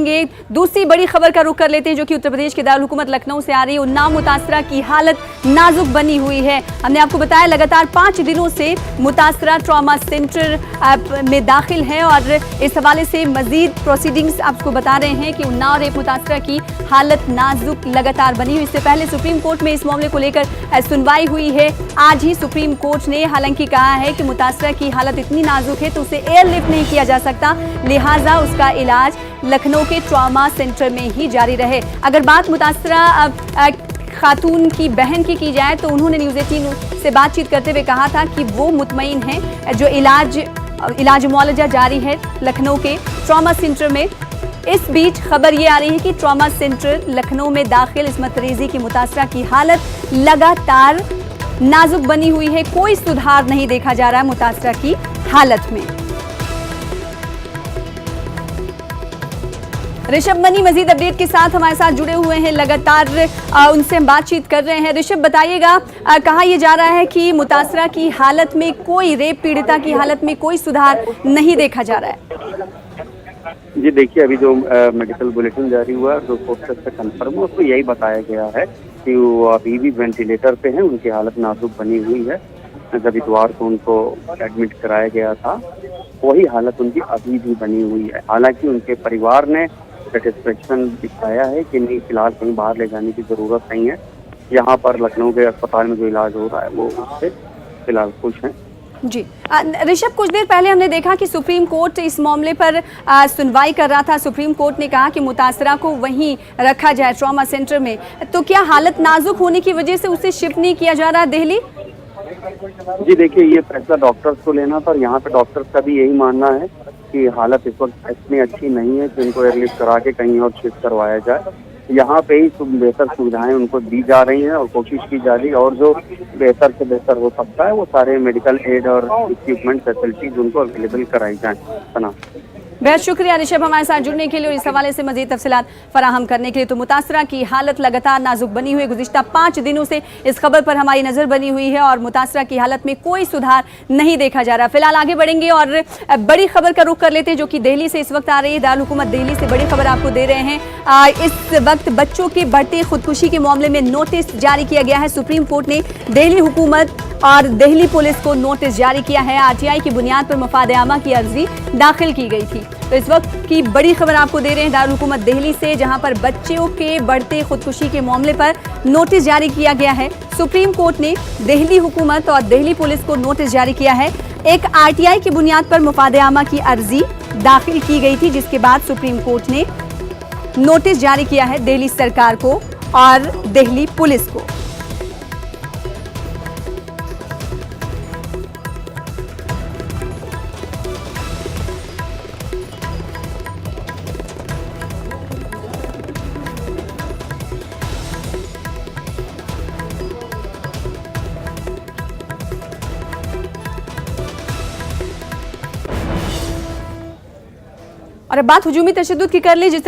बढ़ेंगे। दूसरी बड़ी खबर का रुख कर लेते हैं जो कि उत्तर प्रदेश के दारुल हुकूमत लखनऊ से आ रही है। उन्नाव मुतासरा की हालत नाजुक बनी हुई है। हमने आपको बताया लगातार 5 दिनों से मुतासरा ट्रॉमा सेंटर में दाखिल है और इस हवाले से मजीद प्रोसीडिंग्स आपको बता रहे हैं कि उन्नाव रेप मुतासरा की हालत नाजुक लगातार बनी हुई। इससे पहले सुप्रीम कोर्ट में इस मामले को लेकर सुनवाई हुई है। आज ही सुप्रीम कोर्ट ने हालांकि कहा है कि मुतासरा की हालत इतनी नाजुक है तो उसे एयरलिफ्ट नहीं किया जा सकता, लिहाजा उसका इलाज लखनऊ के ट्रॉमा सेंटर में ही जारी रहे। अगर बात मुतासरा खातून की बहन की जाए तो उन्होंने न्यूज़ 18 से बातचीत करते हुए कहा था कि वो मुतमईन है जो इलाज मुआलजा जारी है लखनऊ के ट्रॉमा सेंटर में। इस बीच खबर ये आ रही है कि ट्रॉमा सेंटर लखनऊ में दाखिल इस्मत रेजी की मुतासरा की हालत लगातार नाजुक बनी हुई है। कोई सुधार नहीं देखा जा रहा है मुतासरा की हालत में। ऋषभ मनी मजीद अपडेट के साथ हमारे साथ जुड़े हुए हैं, लगातार उनसे हम बातचीत कर रहे हैं। ऋषभ बताइएगा, कहा यह जा रहा है कि मुतासरा की हालत में कोई रेप पीड़िता की हालत में कोई सुधार नहीं देखा जा रहा है। जी देखिए, अभी जो मेडिकल बुलेटिन जारी हुआ जो पोस्टर से कंफर्म है उसको यही बताया गया है कि वो अभी भी वेंटिलेटर पे हैं, उनकी हालत नाजुक बनी हुई है। जब इतवार को उनको एडमिट कराया गया था वही हालत उनकी अभी भी बनी हुई है। हालांकि उनके परिवार ने सेटिस्फेक्शन दिखाया है कि नहीं, फिलहाल कहीं बाहर ले जाने की जरूरत नहीं है, यहाँ पर लखनऊ के अस्पताल में जो इलाज हो रहा है वो उससे फिलहाल खुश हैं। जी ऋषभ, कुछ देर पहले हमने देखा कि सुप्रीम कोर्ट इस मामले पर सुनवाई कर रहा था। सुप्रीम कोर्ट ने कहा कि मुतासरा को वहीं रखा जाए ट्रॉमा सेंटर में, तो क्या हालत नाजुक होने की वजह से उसे शिफ्ट नहीं किया जा रहा दिल्ली? जी देखिए, ये फैसला डॉक्टर्स को लेना था और यहाँ पे डॉक्टर्स का भी यही मानना है कि हालत इस वक्त इतनी अच्छी नहीं है कि उनको एयरलिफ्ट करा के कहीं और शिफ्ट करवाया जाए। यहाँ पे ही बेहतर सुविधाएं उनको दी जा रही हैं और कोशिश की जा रही है और जो बेहतर से बेहतर हो सकता है वो सारे मेडिकल एड और इक्विपमेंट फैसिलिटीज उनको अवेलेबल कराई जाए। बहुत शुक्रिया ऋषभ हमारे साथ जुड़ने के लिए और इस हवाले से मजीद तफसीलात फराहम करने के लिए। तो मुतासरा की हालत लगातार नाजुक बनी हुई है। गुज़िश्ता 5 दिनों से इस खबर पर हमारी नज़र बनी हुई है और मुतासरा की हालत में कोई सुधार नहीं देखा जा रहा। फिलहाल आगे बढ़ेंगे और बड़ी खबर का रुख कर लेते हैं जो कि दिल्ली से इस वक्त आ रही है। दारुल हुकूमत दिल्ली से बड़ी खबर आपको दे रहे हैं। इस वक्त बच्चों के बढ़ते खुदकुशी के मामले में नोटिस जारी किया गया है। सुप्रीम कोर्ट ने दिल्ली हुकूमत और दिल्ली पुलिस को नोटिस जारी किया है। RTI की बुनियाद पर मफाद आमा की अर्जी दाखिल की गई थी। तो इस वक्त की बड़ी खबर आपको दे रहे हैं दारुल हुकूमत दिल्ली से, जहां पर बच्चों के बढ़ते खुदकुशी के मामले पर नोटिस जारी किया गया है। सुप्रीम कोर्ट ने दिल्ली हुकूमत और दिल्ली पुलिस को नोटिस जारी किया है। एक RTI की बुनियाद पर मफाद आमा की अर्जी दाखिल की गई थी, जिसके बाद सुप्रीम कोर्ट ने नोटिस जारी किया है दिल्ली सरकार को और दिल्ली पुलिस को। और अब बात हुजूमी तशद्दुद की कर ली। जिस